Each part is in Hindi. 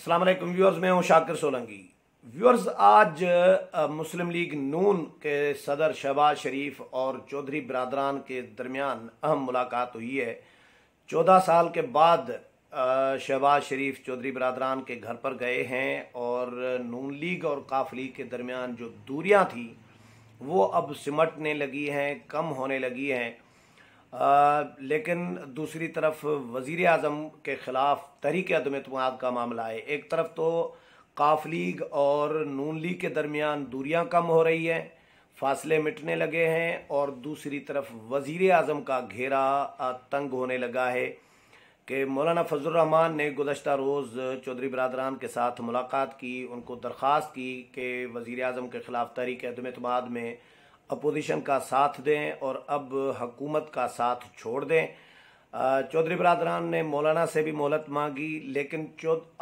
अस्सलाम वालेकुम व्यूअर्स, मैं हूं शाकिर सोलंकी। व्यूअर्स, आज मुस्लिम लीग नून के सदर शहबाज शरीफ और चौधरी बरदरान के दरमियान अहम मुलाकात हुई है। 14 साल के बाद शहबाज शरीफ चौधरी बरदरान के घर पर गए हैं और नून लीग और काफ लीग के दरमियान जो दूरियां थी वो अब सिमटने लगी हैं, कम होने लगी हैं। लेकिन दूसरी तरफ वज़ीर आज़म के ख़िलाफ़ तहरीक अदम एतमाद का मामला है। एक तरफ तो काफ लीग और नून लीग के दरमियान दूरियां कम हो रही हैं, फासले मिटने लगे हैं, और दूसरी तरफ वज़ीर आज़म का घेरा तंग होने लगा है कि मौलाना फजल रहमान ने गुज़श्ता रोज़ चौधरी बरदरान के साथ मुलाकात की, उनको दरख्वास्त की कि वज़ीर आज़म के ख़िलाफ़ तहरीक अदम एतमाद में अपोजिशन का साथ दें और अब हुकूमत का साथ छोड़ दें। चौधरी बरदरान ने मौलाना से भी मोहलत मांगी, लेकिन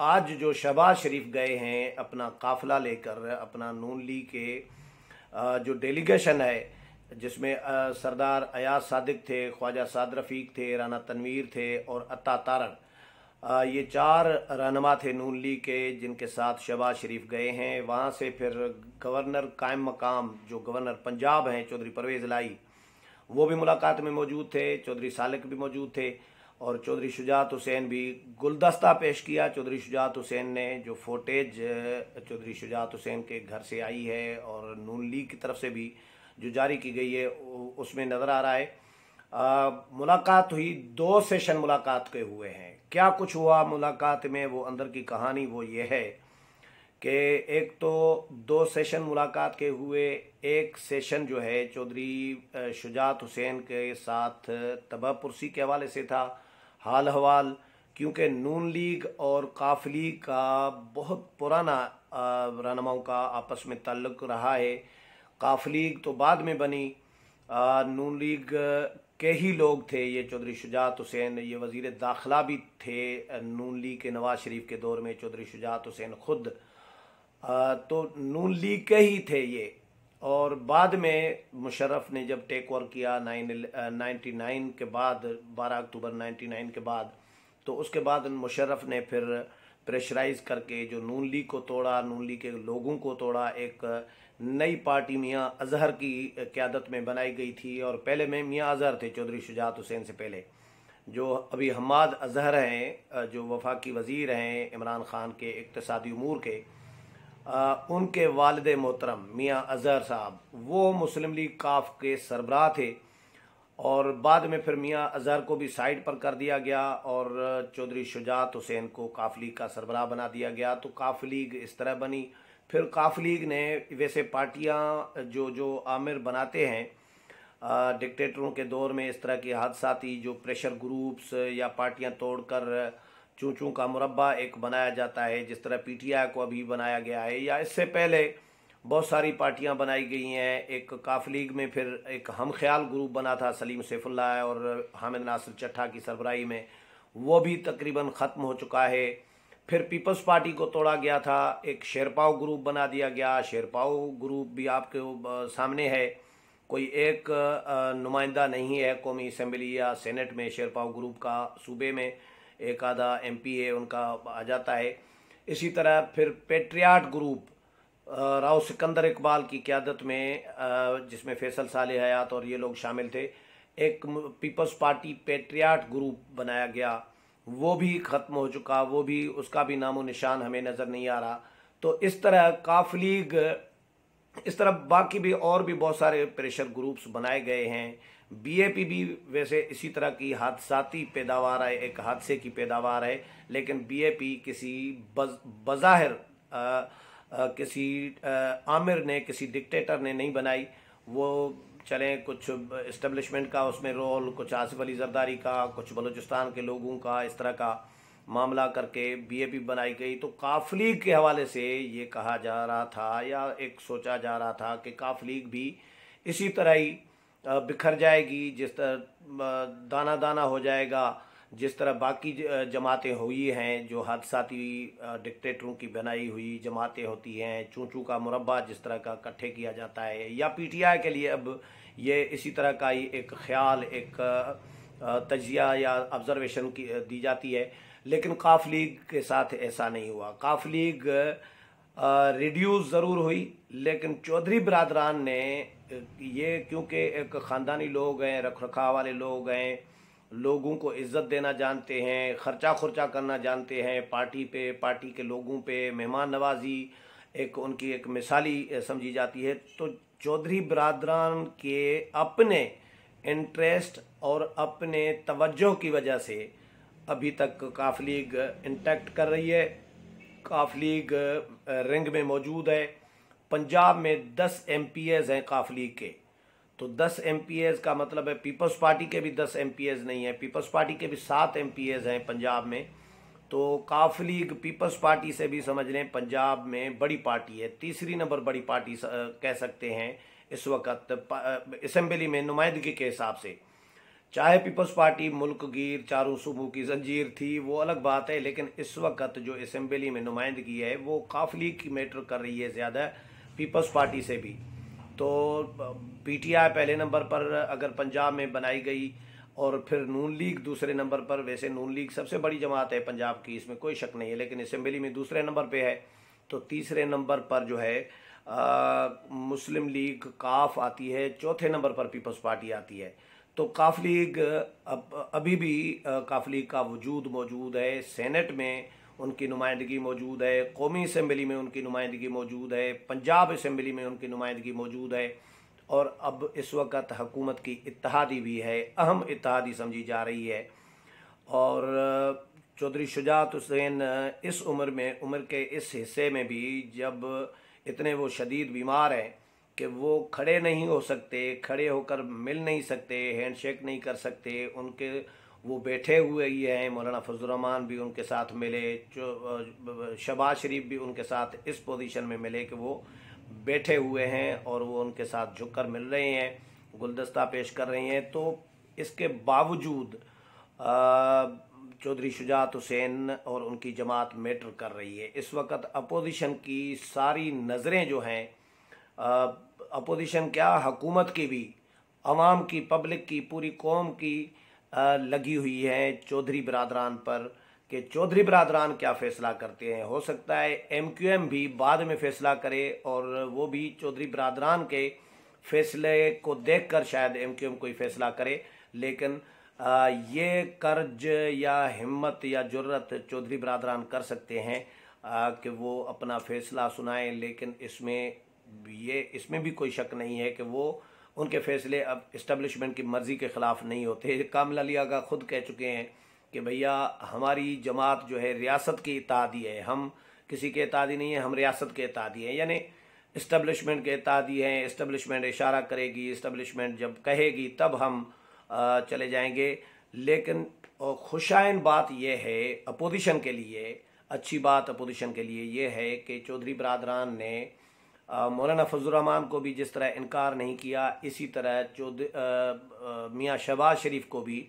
आज जो शहबाज शरीफ गए हैं अपना काफ़िला लेकर, अपना नून लीग के जो डेलीगेशन है जिसमें सरदार अयाज सादिक थे, ख्वाजा साद रफ़ीक थे, राना तनवीर थे और अता तारक, ये 4 रहनुमा थे नून लीग के जिनके साथ शहबाज शरीफ गए हैं। वहाँ से फिर गवर्नर कायम मकाम जो गवर्नर पंजाब हैं चौधरी परवेज़ इलाही, वो भी मुलाकात में मौजूद थे, चौधरी सालिक भी मौजूद थे और चौधरी शुजात हुसैन भी। गुलदस्ता पेश किया चौधरी शुजात हुसैन ने, जो फोटेज चौधरी शुजात हुसैन के घर से आई है और नून लीग की तरफ से भी जो जारी की गई है उसमें नज़र आ रहा है। मुलाकात हुई, 2 सेशन मुलाकात के हुए हैं। क्या कुछ हुआ मुलाकात में, वो अंदर की कहानी वो ये है कि एक तो 2 सेशन मुलाकात के हुए। एक सेशन जो है चौधरी शुजात हुसैन के साथ तबाहपुरसी के हवाले से था, हाल हवाल, क्योंकि नून लीग और काफ लीग का बहुत पुराना रहनुमाओं का आपस में ताल्लुक़ रहा है। काफ लीग तो बाद में बनी, नून लीग के ही लोग थे ये चौधरी शुजात हुसैन, ये वज़ीर दाखिला भी थे नून लीग के नवाज शरीफ के दौर में चौधरी शुजात हुसैन खुद, तो नून लीग के ही थे ये। और बाद में मुशर्रफ ने जब टेक ओवर किया 99 के बाद, 12 अक्टूबर 99 के बाद, तो उसके बाद मुशर्रफ ने फिर प्रेशराइज करके जो नून लीग को तोड़ा, नून लीग के लोगों को तोड़ा। एक नई पार्टी मियाँ अजहर की क़यादत में बनाई गई थी और पहले में मियाँ अजहर थे चौधरी शुजात हुसैन से पहले, जो अभी हम्माद अजहर हैं, जो वफाकी वज़ीर हैं इमरान खान के इक़्तिसादी उमूर के, उनके वालिद मोहतरम मियाँ अजहर साहब वो मुस्लिम लीग काफ के सरबराह थे। और बाद में फिर मियाँ अजहर को भी साइड पर कर दिया गया और चौधरी शुजात हुसैन को काफ लीग का सरबराह बना दिया गया। तो काफ लीग इस तरह बनी। फिर काफ लीग ने, वैसे पार्टियां जो आमिर बनाते हैं डिक्टेटरों के दौर में, इस तरह की हादसाती जो प्रेशर ग्रुप्स या पार्टियां तोड़कर चूं का मुरब्बा एक बनाया जाता है, जिस तरह पीटीआई को अभी बनाया गया है, या इससे पहले बहुत सारी पार्टियां बनाई गई हैं। एक काफ लीग में फिर एक हम ख्याल ग्रुप बना था सलीम सैफुल्लाह और हामिद नासिर चट्टा की सरबराही में, वो भी तकरीबन ख़त्म हो चुका है। फिर पीपल्स पार्टी को तोड़ा गया था, एक शेरपाओ ग्रुप बना दिया गया। शेरपाओ ग्रुप भी आपके सामने है, कोई एक नुमाइंदा नहीं है कौमी असम्बली या सेनेट में शेरपाओ ग्रुप का। सूबे में एक आधा एमपी है उनका आ जाता है। इसी तरह फिर पेट्रियाट ग्रुप राव सिकंदर इकबाल की क़यादत में, जिसमें फैसल साले हयात और ये लोग शामिल थे, एक पीपल्स पार्टी पेट्रियाट ग्रुप बनाया गया, वो भी ख़त्म हो चुका, वो भी, उसका भी नामो निशान हमें नज़र नहीं आ रहा। तो इस तरह काफ लीग, इस तरह बाकी भी और भी बहुत सारे प्रेशर ग्रुप्स बनाए गए हैं। बीएपी भी वैसे इसी तरह की हादसाती पैदावार है, एक हादसे की पैदावार है, लेकिन बीएपी किसी बज़ाहिर किसी आमिर ने, किसी डिक्टेटर ने नहीं बनाई। वो चलें, कुछ इस्टेब्लिशमेंट का उसमें रोल, कुछ आसिफ अली जरदारी का, कुछ बलूचिस्तान के लोगों का, इस तरह का मामला करके बीएपी बनाई गई। तो काफ लीग के हवाले से ये कहा जा रहा था या एक सोचा जा रहा था कि काफ लीग भी इसी तरह ही बिखर जाएगी, जिस तरह दाना दाना हो जाएगा, जिस तरह बाकी जमातें हुई हैं, जो हादसाती डिक्टेटरों की बनाई हुई जमातें होती हैं, चूं का मुरब्बा जिस तरह का इकट्ठे किया जाता है, या पीटीआई के लिए अब ये इसी तरह का ही एक ख्याल, एक तजिया या ऑब्जर्वेशन की दी जाती है। लेकिन काफ लीग के साथ ऐसा नहीं हुआ। काफ लीग रिड्यूस ज़रूर हुई, लेकिन चौधरी बरादरान ने ये, क्योंकि एक ख़ानदानी लोग हैं, रख रखाव वाले लोग हैं, लोगों को इज़्ज़त देना जानते हैं, ख़र्चा खुर्चा करना जानते हैं, पार्टी पे, पार्टी के लोगों पे मेहमान नवाजी एक उनकी एक मिसाली समझी जाती है। तो चौधरी बरादरान के अपने इंटरेस्ट और अपने तवज्जो की वजह से अभी तक काफ लीग इंटैक्ट कर रही है। काफ लीग रिंग में मौजूद है। पंजाब में 10 MPs हैं काफ लीग के। तो 10 MPs का मतलब है पीपल्स पार्टी के भी 10 MPs नहीं है, पीपल्स पार्टी के भी 7 MPs हैं पंजाब में। तो काफ लीग पीपल्स पार्टी से भी समझ लें पंजाब में बड़ी पार्टी है, तीसरी नंबर बड़ी पार्टी कह सकते हैं इस वक्त असेंबली में नुमाइंदगी के हिसाब से। चाहे पीपल्स पार्टी मुल्क गिर चारों सूबों की जंजीर थी, वो अलग बात है, लेकिन इस वक्त जो असेंबली में नुमाइंदगी है वो काफ लीग की मैटर कर रही है ज़्यादा पीपल्स पार्टी से भी। तो PTI पहले नंबर पर अगर पंजाब में बनाई गई, और फिर नून लीग दूसरे नंबर पर। वैसे नून लीग सबसे बड़ी जमात है पंजाब की, इसमें कोई शक नहीं है, लेकिन असेंबली में दूसरे नंबर पे है। तो तीसरे नंबर पर जो है मुस्लिम लीग काफ आती है, चौथे नंबर पर पीपल्स पार्टी आती है। तो काफ लीग अभी भी काफ लीग का वजूद मौजूद है। सेनेट में उनकी नुमाइंदगी मौजूद है, कौमी असम्बली में उनकी नुमाइंदगी मौजूद है, पंजाब असम्बली में उनकी नुमाइंदगी मौजूद है, और अब इस वक्त हुकूमत की इत्तेहादी भी है, अहम इत्तेहादी समझी जा रही है। और चौधरी शुजात हुसैन इस उम्र के इस हिस्से में भी, जब इतने वो शदीद बीमार हैं कि वो खड़े नहीं हो सकते, खड़े होकर मिल नहीं सकते, हैंडशेक नहीं कर सकते, उनके वो बैठे हुए ही हैं। मौलाना फजल रहमान भी उनके साथ मिले, शहबाज शरीफ भी उनके साथ इस पोजीशन में मिले कि वो बैठे हुए हैं और वो उनके साथ झुककर मिल रहे हैं, गुलदस्ता पेश कर रहे हैं। तो इसके बावजूद चौधरी शुजात हुसैन और उनकी जमात मैटर कर रही है। इस वक्त अपोजिशन की सारी नज़रें जो हैं, अपोजिशन क्या, हुकूमत की भी, अवाम की, पब्लिक की, पूरी कौम की लगी हुई है चौधरी बरादरान पर कि चौधरी बरादरान क्या फ़ैसला करते हैं। हो सकता है MQM भी बाद में फ़ैसला करे और वो भी चौधरी बरादरान के फ़ैसले को देखकर शायद MQM कोई फ़ैसला करे, लेकिन ये कर्ज या हिम्मत या जुर्रत चौधरी बरादरान कर सकते हैं कि वो अपना फ़ैसला सुनाएं। लेकिन इसमें भी कोई शक नहीं है कि वो उनके फ़ैसले अब इस्टेब्लिशमेंट की मर्ज़ी के ख़िलाफ़ नहीं होते। कामिल अली आगा खुद कह चुके हैं कि भैया हमारी जमात जो है रियासत की इत्तेहादी है, हम किसी के इत्तेहादी नहीं है, हम रियासत के इत्तेहादी हैं, यानी इस्टेब्लिशमेंट के इत्तेहादी हैं। इस्टेब्लिशमेंट इशारा करेगी, इस्टेब्लिशमेंट जब कहेगी तब हम चले जाएंगे। लेकिन खुशाइन बात यह है अपोजिशन के लिए, अच्छी बात अपोजिशन के लिए ये है कि चौधरी बरादरान ने मौलाना फजल रहमान को भी जिस तरह इनकार नहीं किया, इसी तरह मियाँ शहबाज शरीफ को भी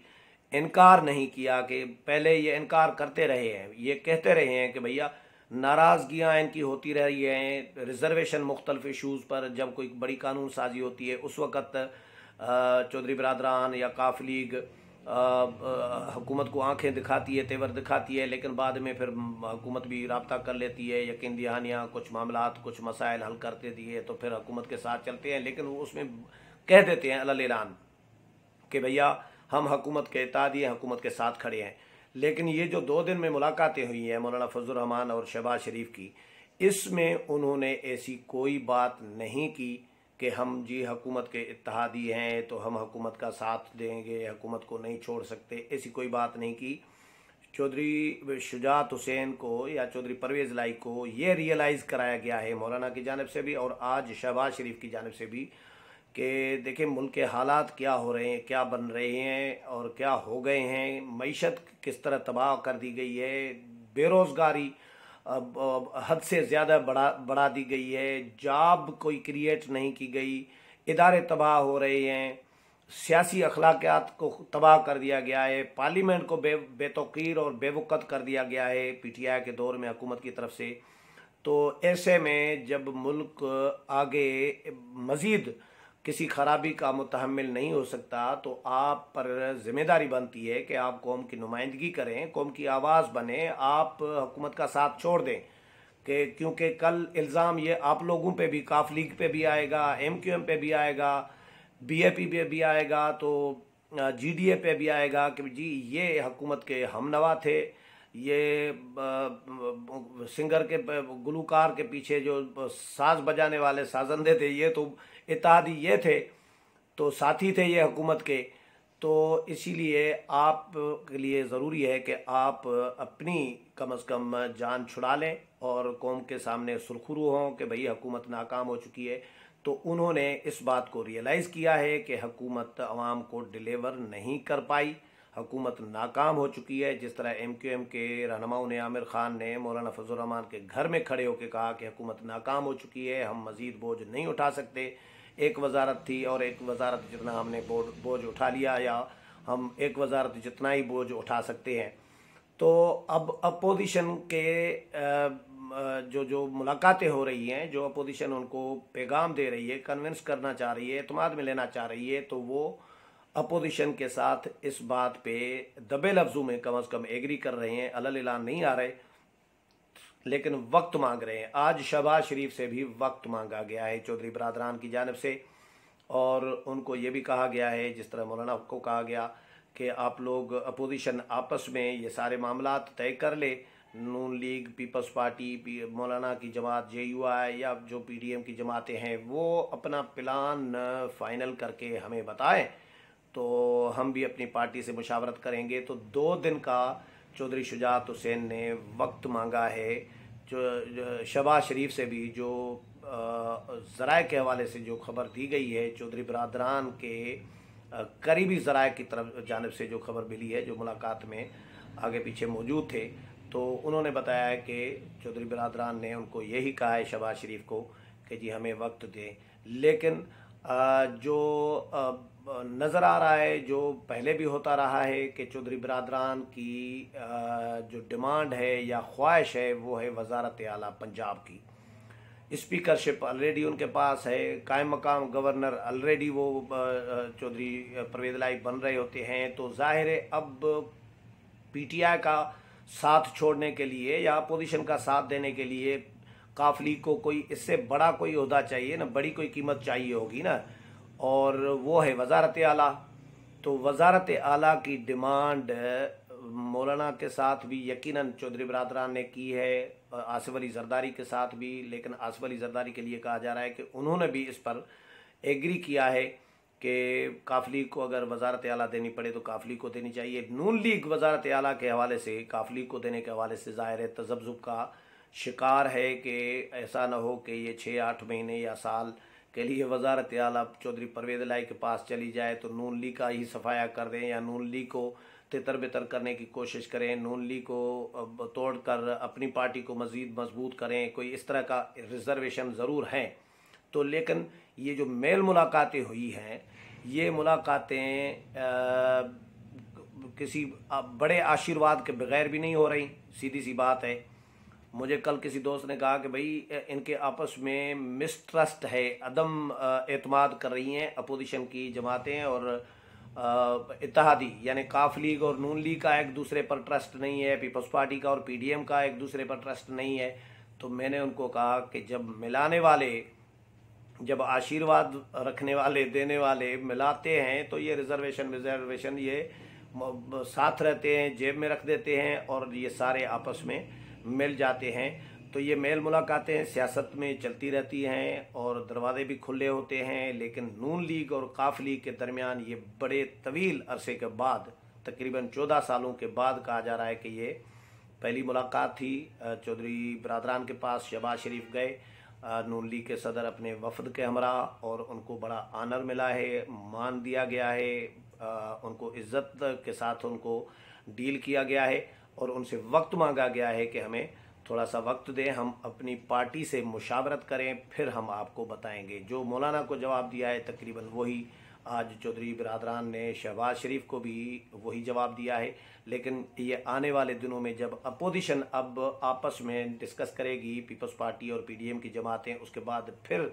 इनकार नहीं किया। कि पहले ये इनकार करते रहे हैं, ये कहते रहे हैं कि भैया नाराज़गियाँ इनकी होती रही हैं रिजर्वेशन मुख्तलिफ इशूज़ पर। जब कोई बड़ी कानून साजी होती है उस वक़्त चौधरी बरादरान या काफ लीग हुकूमत को आंखें दिखाती है, तेवर दिखाती है, लेकिन बाद में फिर हुकूमत भी राब्ता कर लेती है, यकीन दहानियाँ कुछ मामलात, कुछ मसाइल हल करते दिए तो फिर हुकूमत के साथ चलते हैं। लेकिन वो उसमें कह देते हैं अलल ऐलान कि भैया हम हुकूमत के इत्तेहादी हैं, हुकूमत के साथ खड़े हैं। लेकिन ये जो 2 दिन में मुलाकातें हुई हैं मौलाना फजल रहमान और शहबाज शरीफ की, इसमें उन्होंने ऐसी कोई बात नहीं की कि हम जी हुकूमत के इत्तेहादी हैं तो हम हुकूमत का साथ देंगे, हुकूमत को नहीं छोड़ सकते, ऐसी कोई बात नहीं की। चौधरी शुजात हुसैन को या चौधरी परवेज़ लाई को ये रियलाइज़ कराया गया है मौलाना की जानिब से भी और आज शहबाज शरीफ की जानिब से भी कि देखिए मुल्क के हालात क्या हो रहे हैं, क्या बन रहे हैं और क्या हो गए हैं, मईशत किस तरह तबाह कर दी गई है, बेरोज़गारी अब हद से ज़्यादा बढ़ा दी गई है, जॉब कोई क्रिएट नहीं की गई, इदारे तबाह हो रहे हैं, सियासी अखलाकियात को तबाह कर दिया गया है, पार्लियामेंट को बेतौकीर और बेवक़्त कर दिया गया है PTI के दौर में हुकूमत की तरफ से। तो ऐसे में जब मुल्क आगे मज़ीद किसी खराबी का मुतहम्मिल नहीं हो सकता, तो आप पर ज़िम्मेदारी बनती है कि आप कौम की नुमाइंदगी करें, कौम की आवाज़ बने, आप हुकूमत का साथ छोड़ दें। कि क्योंकि कल इल्ज़ाम ये आप लोगों पे भी, काफ लीग पे भी आएगा, MQM पे भी आएगा, BAP पे भी आएगा, तो GDA पे भी आएगा कि जी ये हुकूमत के हमनवा थे, ये सिंगर के गुलूकार के पीछे जो साज बजाने वाले साजंदे थे, ये तो इत्तेहादी ये थे, तो साथी थे ये हुकूमत के। तो इसीलिए आप के लिए ज़रूरी है कि आप अपनी कम अज़ कम जान छुड़ा लें और कौम के सामने सुरखरू हों कि भाई हुकूमत नाकाम हो चुकी है। तो उन्होंने इस बात को रियलाइज़ किया है कि हुकूमत अवाम को डिलीवर नहीं कर पाई, हुकूमत नाकाम हो चुकी है। जिस तरह MQM के रहनुमाओं ने, आमिर खान ने मौलाना फजल रहमान के घर में खड़े होकर कहा कि हुकूमत नाकाम हो चुकी है, हम मज़ीद बोझ नहीं उठा सकते, एक वजारत थी और एक वजारत जितना हमने बोझ उठा लिया, या हम एक वजारत जितना ही बोझ उठा सकते हैं। तो अब अपोजिशन के जो मुलाकातें हो रही हैं, जो अपोजिशन उनको पैगाम दे रही है, कन्विंस करना चाह रही है, एतमाद में लेना चाह रही है, तो वो अपोजिशन के साथ इस बात पे दबे लफ्ज़ों में कम अज़ कम एग्री कर रहे हैं, अलल ऐलान नहीं आ रहे, लेकिन वक्त मांग रहे हैं। आज शहबाज शरीफ से भी वक्त मांगा गया है चौधरी बरादरान की जानिब से, और उनको ये भी कहा गया है, जिस तरह मौलाना को कहा गया कि आप लोग अपोजिशन आपस में ये सारे मामलात तय कर ले, नून लीग, पीपल्स पार्टी, मौलाना की जमात JUI या जो PDM की जमातें हैं, वो अपना प्लान फाइनल करके हमें बताएं, तो हम भी अपनी पार्टी से मुशावरत करेंगे। तो 2 दिन का चौधरी शुजात हुसैन ने वक्त मांगा है, जो शहबाज शरीफ से भी, जो ज़राए के हवाले से जो खबर दी गई है, चौधरी बरादरान के करीबी ज़राए की तरफ जानिब से जो खबर मिली है, जो मुलाकात में आगे पीछे मौजूद थे, तो उन्होंने बताया है कि चौधरी बरादरान ने उनको यही कहा है शहबाज शरीफ को कि जी हमें वक्त दें। लेकिन जो नज़र आ रहा है, जो पहले भी होता रहा है कि चौधरी बरादरान की जो डिमांड है या ख्वाहिश है, वो है वजारत आला पंजाब की। स्पीकरशिप ऑलरेडी उनके पास है, कायम मकाम गवर्नर ऑलरेडी वो चौधरी परवेज़ लाई बन रहे होते हैं। तो ज़ाहिर है अब PTI का साथ छोड़ने के लिए या अपोजिशन का साथ देने के लिए काफ लीग को कोई इससे बड़ा कोई ओहदा चाहिए ना, बड़ी कोई कीमत चाहिए होगी ना, और वो है वजारत आला। तो वजारत आला की डिमांड मौलाना के साथ भी यकीनन चौधरी बरादरान ने की है, आसिफ अली जरदारी के साथ भी, लेकिन आसिफ अली जरदारी के लिए कहा जा रहा है कि उन्होंने भी इस पर एग्री किया है कि काफ लीग को अगर वजारत आला देनी पड़े तो काफ लीग को देनी चाहिए। नून लीग वजारत आला के हवाले से, काफ लीग को देने के हवाले से ज़ाहिर है तज़ब्ज़ुब का शिकार है कि ऐसा ना हो कि ये 6-8 महीने या साल के लिए वजारत आला चौधरी परवेज़ लाई के पास चली जाए तो नून लीग का ही सफाया कर दें, या नून लीग को तितर बितर करने की कोशिश करें, नून लीग को तोड़कर अपनी पार्टी को मज़ीद मजबूत करें, कोई इस तरह का रिजर्वेशन ज़रूर हैं। तो लेकिन ये जो मेल मुलाकातें हुई हैं, ये मुलाकातें किसी बड़े आशीर्वाद के बगैर भी नहीं हो रही, सीधी सी बात है। मुझे कल किसी दोस्त ने कहा कि भाई इनके आपस में मिसट्रस्ट है, अदम एतमाद कर रही हैं अपोजिशन की जमातें और इत्तेहादी, यानी काफ लीग और नून लीग का एक दूसरे पर ट्रस्ट नहीं है, पीपल्स पार्टी का और PDM का एक दूसरे पर ट्रस्ट नहीं है। तो मैंने उनको कहा कि जब मिलाने वाले, जब आशीर्वाद रखने वाले, देने वाले मिलाते हैं, तो ये रिजर्वेशन ये साथ रहते हैं, जेब में रख देते हैं और ये सारे आपस में मिल जाते हैं। तो ये मेल मुलाकातें सियासत में चलती रहती हैं और दरवाजे भी खुले होते हैं, लेकिन नून लीग और काफ लीग के दरमियान ये बड़े तवील अरसे के बाद, तकरीबन 14 सालों के बाद कहा जा रहा है कि ये पहली मुलाकात थी। चौधरी बरादरान के पास शहबाज शरीफ गए, नून लीग के सदर अपने वफद के हमरा, और उनको बड़ा आनर मिला है, मान दिया गया है, उनको इज्जत के साथ उनको डील किया गया है और उनसे वक्त मांगा गया है कि हमें थोड़ा सा वक्त दें, हम अपनी पार्टी से मुशावरत करें, फिर हम आपको बताएंगे। जो मौलाना को जवाब दिया है तकरीबन वही आज चौधरी बरादरान ने शहबाज शरीफ को भी वही जवाब दिया है। लेकिन ये आने वाले दिनों में जब अपोजिशन अब आपस में डिस्कस करेगी, पीपल्स पार्टी और PDM की जमातें, उसके बाद फिर